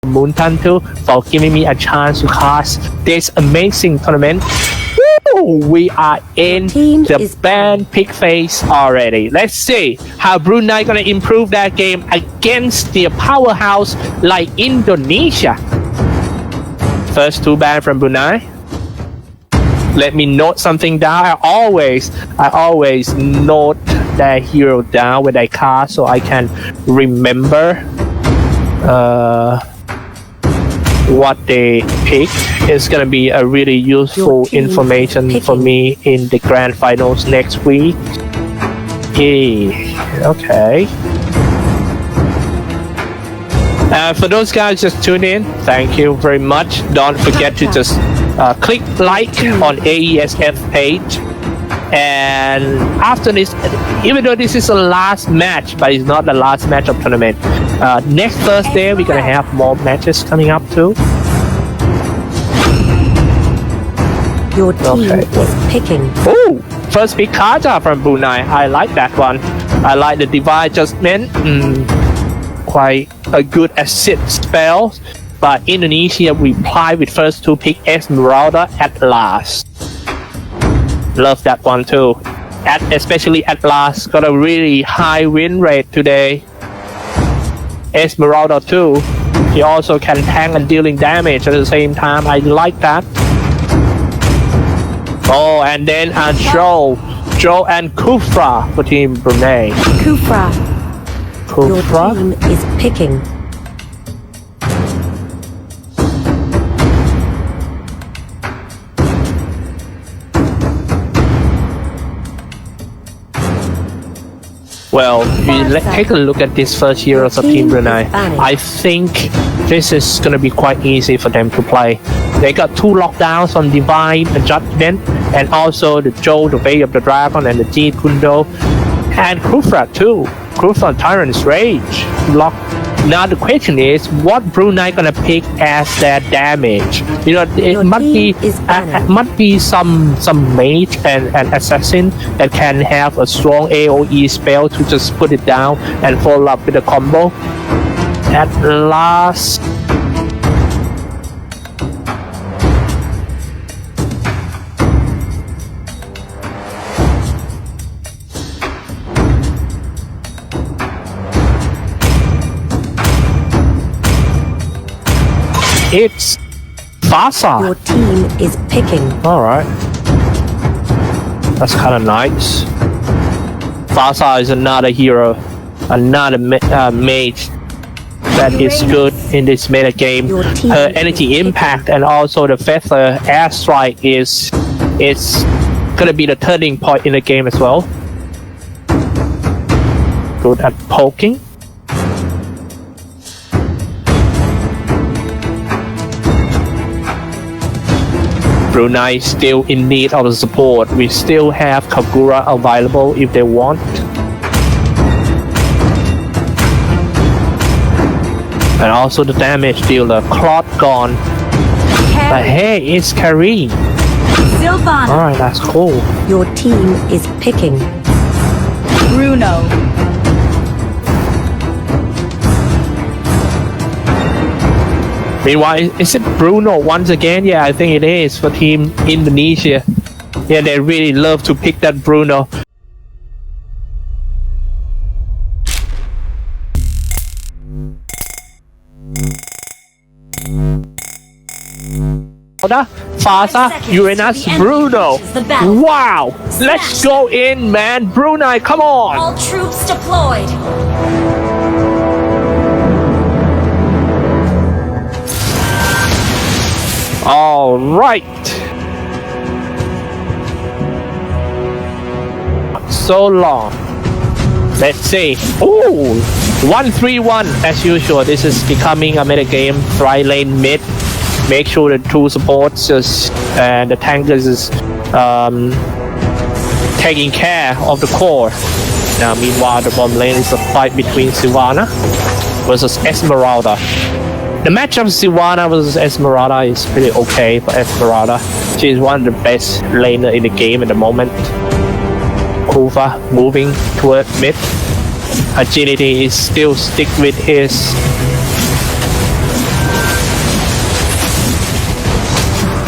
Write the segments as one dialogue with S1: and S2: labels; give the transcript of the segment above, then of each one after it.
S1: Moontan too for giving me a chance to cast this amazing tournament. Woo! We are in the band pick phase already. Let's see how Brunei gonna improve that game against the powerhouse like Indonesia. First 2 ban from Brunei. Let me note something down. I always note that hero down when I cast so I can remember what they pick. It's gonna be a really useful information for me in the grand finals next week. Okay. For those guys just tune in, thank you very much. Don't forget to just click like on AESF page. And after this, even though this is the last match, but it's not the last match of tournament. Next Thursday, we're gonna have more matches coming up too.
S2: Your team is picking.
S1: Oh, first pick Kaja from Brunei. I like that one. I like the Divine Adjustment. Quite a good assist spell. But Indonesia reply with first 2 pick Esmeralda at last. Love that one too. Especially at last, got a really high win rate today. Esmeralda too. He also can tank and dealing damage at the same time. I like that. Oh, and then Joe and Kufra for Team Brunei.
S2: Kufra. Your team is picking.
S1: Well, let's take a look at this first heroes of Team Brunei. I think this is going to be quite easy for them to play. They got 2 lockdowns on Divine Adjustment and also the Joe, the Way of the Dragon, and the Jeet Kundo. And Kufra too. Kufra Tyrant's Rage. Now the question is, what Brunei gonna pick as their damage? You know, it must be some mage and assassin that can have a strong AOE spell to just put it down and follow up with a combo. At last, it's Fasa.
S2: Your team is picking.
S1: Alright. That's kind of nice. Fasa is another hero. Another mage that is good in this meta game. Her energy impact and also the feather airstrike is gonna be the turning point in the game as well. Good at poking. Brunei still in need of the support. We still have Kagura available if they want. And also the damage dealer, Claude gone. But hey, it's Kareem. Alright, that's cool.
S2: Your team is picking.
S3: Bruno.
S1: Meanwhile, is it Bruno once again? Yeah, I think it is for Team Indonesia. Yeah, they really love to pick that Bruno. Fasa, Uranus, Bruno. Wow! Let's go in, man. Brunei, come on!
S3: All troops deployed.
S1: All right. So long. Let's see. Ooh, 1-3-1 as usual. This is becoming a meta game. Right lane mid. Make sure the 2 supports and the tankers is taking care of the core. Now, meanwhile, the bottom lane is a fight between Sivana versus Esmeralda. The matchup of Sivana versus Esmeralda is pretty okay for Esmeralda. She is one of the best laner in the game at the moment. Kufa moving toward mid. Agility is still stick with his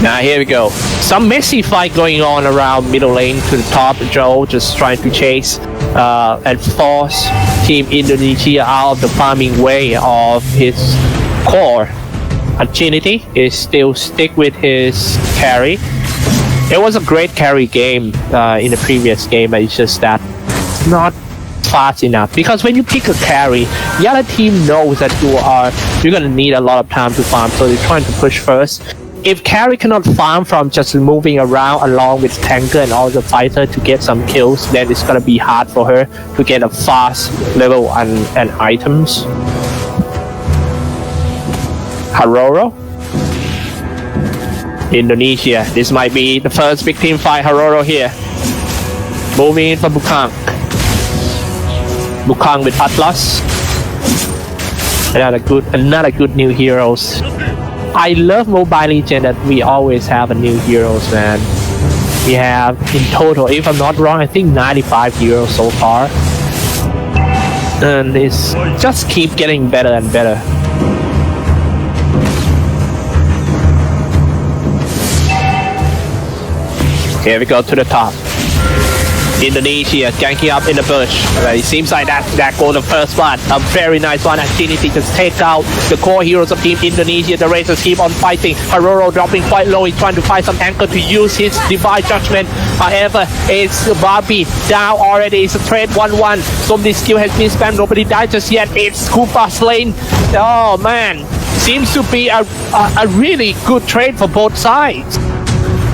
S1: Now here we go. Some messy fight going on around middle lane to the top. Joe just trying to chase and force Team Indonesia out of the farming way of his core. Agility is still stick with his carry. It was a great carry game in the previous game, but it's just that it's not fast enough. Because when you pick a carry, the other team knows that you're gonna need a lot of time to farm, so they're trying to push first. If carry cannot farm from just moving around along with tanker and all the fighter to get some kills, then it's gonna be hard for her to get a fast level and items. Haroro, Indonesia. This might be the first big team fight. Haroro here, moving in for Bukang. Bukang with Atlas. Another good new heroes. I love Mobile Legends that we always have a new heroes, man. We have in total, if I'm not wrong, I think 95 heroes so far. And it's just keep getting better and better. Here we go to the top. Indonesia ganking up in the bush. It seems like that goes the first one. A very nice one. Agility just take out the core heroes of Team Indonesia. The Racers keep on fighting. Haroro dropping quite low. He's trying to find some anchor to use his Divine Judgment. However, it's Barbie down already. It's a trade 1-1. So many skill has been spammed. Nobody died just yet. It's Kufa slain. Oh man. Seems to be a really good trade for both sides.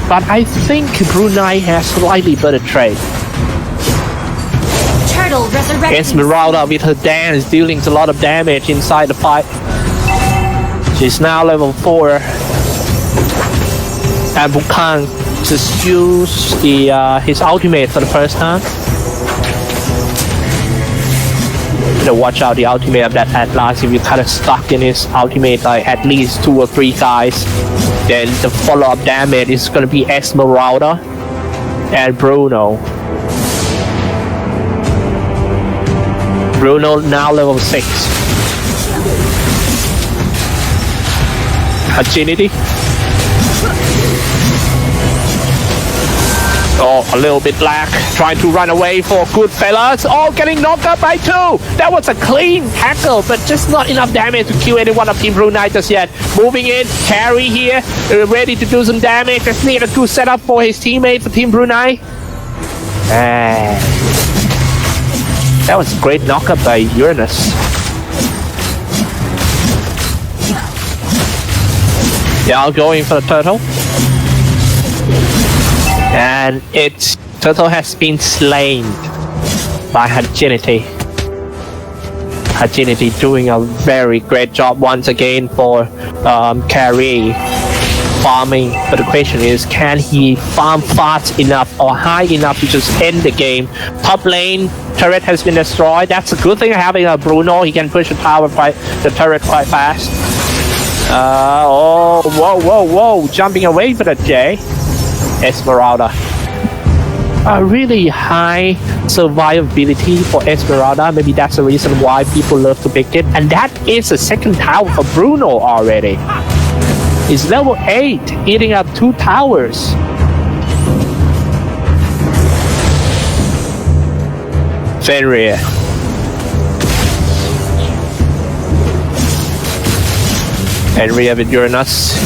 S1: But I think Brunei has slightly better trade. Esmeralda with her dance dealing a lot of damage inside the fight. She's now level 4. And Bukang just used his ultimate for the first time. Watch out the ultimate of that Atlas. If you kind of stuck in his ultimate like at least 2 or 3 guys, then the follow-up damage is going to be Esmeralda and Bruno. Bruno now level 6. Agility. Oh, a little bit lag. Trying to run away for Goodfellas. Oh, getting knocked up by 2. That was a clean tackle, but just not enough damage to kill anyone of Team Brunei just yet. Moving in, carry here, ready to do some damage. Just need a good setup for his teammate for Team Brunei. That was a great knockup by Uranus. Yeah, I'll go in for the turtle. And its turtle has been slain by Agility. Agility doing a very great job once again for carry farming. But the question is, can he farm fast enough or high enough to just end the game? Top lane turret has been destroyed. That's a good thing having a Bruno. He can push the turret quite fast. Oh, whoa! Jumping away for the J. Esmeralda. A really high survivability for Esmeralda. Maybe that's the reason why people love to pick it. And that is the second tower for Bruno already. He's level 8, eating up 2 towers. Fenrir. Fenrir with Uranus.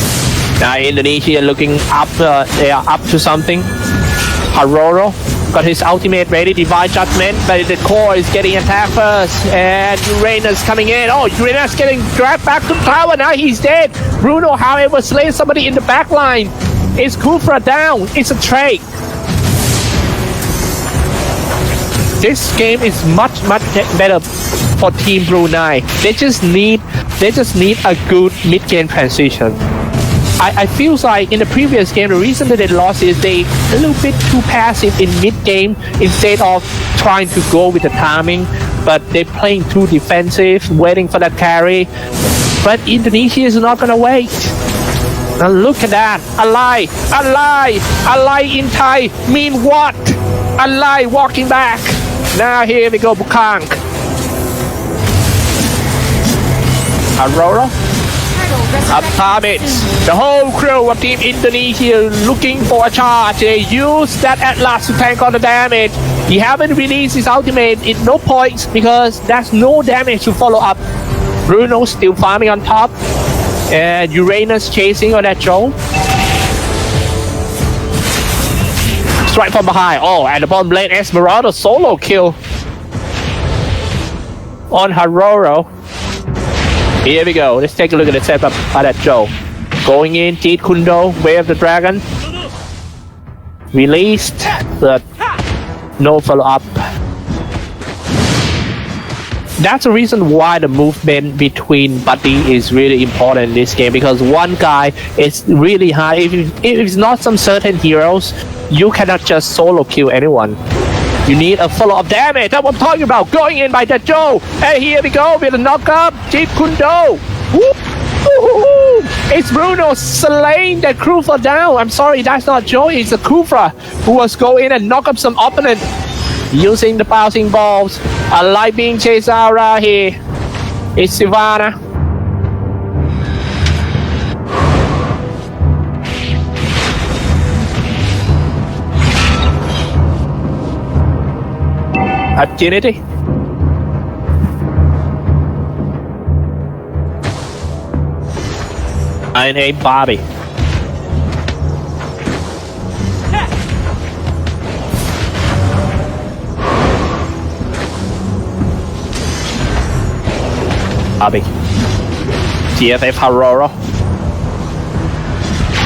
S1: Now Indonesia looking up, they are up to something. Haroro got his ultimate ready, Divine Judgment, but the core is getting attacked first. And Uranus coming in. Oh, Uranus getting dragged back to the tower, now he's dead. Bruno, however, slays somebody in the back line. It's Kufra down, it's a trade. This game is much better for Team Brunei. They just need a good mid-game transition. I feel like in the previous game, the reason that they lost is they a little bit too passive in mid-game instead of trying to go with the timing. But they're playing too defensive, waiting for that carry. But Indonesia is not gonna wait. Now look at that. Ally in Thai mean what? Ally walking back. Now here we go, Bukang. Aurora. Upon it, the whole crew of Team Indonesia looking for a charge. They use that Atlas to tank on the damage. He haven't released his ultimate. It's no points because there's no damage to follow up. Bruno still farming on top. And Uranus chasing on that Joe. Strike from behind. Oh, and the bottom lane Esmeralda solo kill on Haroro. Here we go. Let's take a look at the setup by that Joe. Going in, Jeet Kundo, Wave the Dragon. Released, but no follow-up. That's the reason why the movement between buddy is really important in this game, because one guy is really high. If it's not some certain heroes, you cannot just solo kill anyone. You need a follow-up damage. That's what I'm talking about. Going in by that Joe. And here we go with a knock-up. Jeet Kundo. It's Bruno slaying that Kufra down. I'm sorry, that's not Joe. It's a Kufra who was going in and knock up some opponent using the bouncing balls. I like being chased out right here. It's Sivana. Opportunity. I name Bobby. Bobby. TFF Haroro.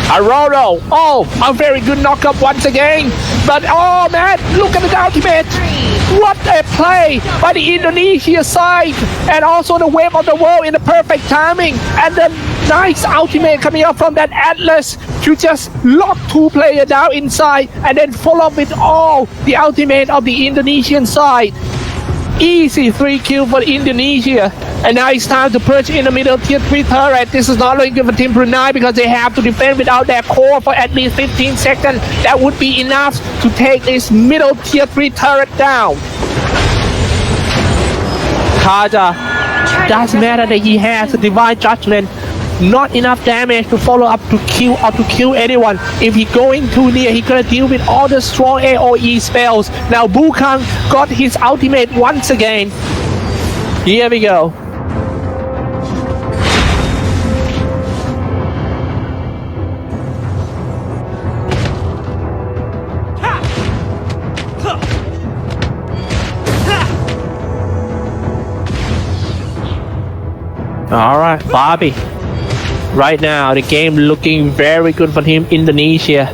S1: Haroro! Oh, a very good knockup once again. But oh man, look at the ultimate! What a play by the Indonesia side! And also the wave of the world in the perfect timing. And the nice ultimate coming up from that Atlas to just lock two players down inside and then follow up with all the ultimate of the Indonesian side. Easy 3 kill for Indonesia. And now it's time to push in the middle tier 3 turret. This is not looking good for Team Brunei because they have to defend without their core for at least 15 seconds. That would be enough to take this middle tier 3 turret down. Kaja, doesn't matter that he has a divine judgment. Not enough damage to follow up to kill or to kill anyone. If he going too near, he gonna deal with all the strong AoE spells. Now Bukang got his ultimate once again. Here we go. Alright, Bobby. Right now, the game looking very good for Team Indonesia.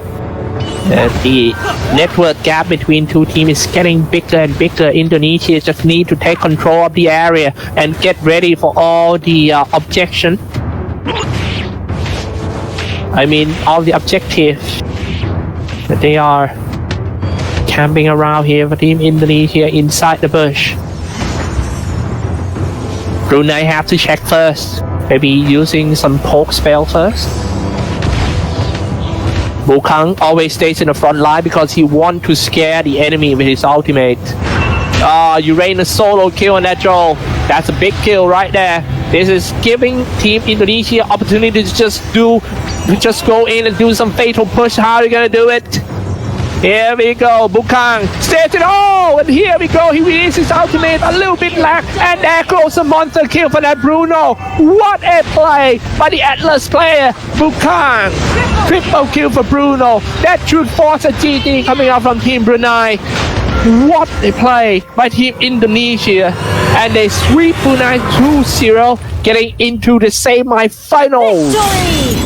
S1: The network gap between two teams is getting bigger and bigger. Indonesia just need to take control of the area and get ready for all the objection. I mean, all the objectives that they are camping around here for Team Indonesia inside the bush. Brunei have to check first. Maybe using some poke spell first. Bukang always stays in the front line because he wants to scare the enemy with his ultimate. Uranus solo kill on that Joel. That's a big kill right there. This is giving Team Indonesia opportunity to just go in and do some fatal push. How are you gonna do it? Here we go, Bukang stays it. Oh, and here we go. He releases his ultimate, a little bit lag, and there goes a monster kill for that Bruno. What a play by the Atlas player, Bukang. Triple kill for Bruno. That should force a GG coming out from Team Brunei. What a play by Team Indonesia. And they sweep Brunei 2-0, getting into the semi-finals.
S3: Victory!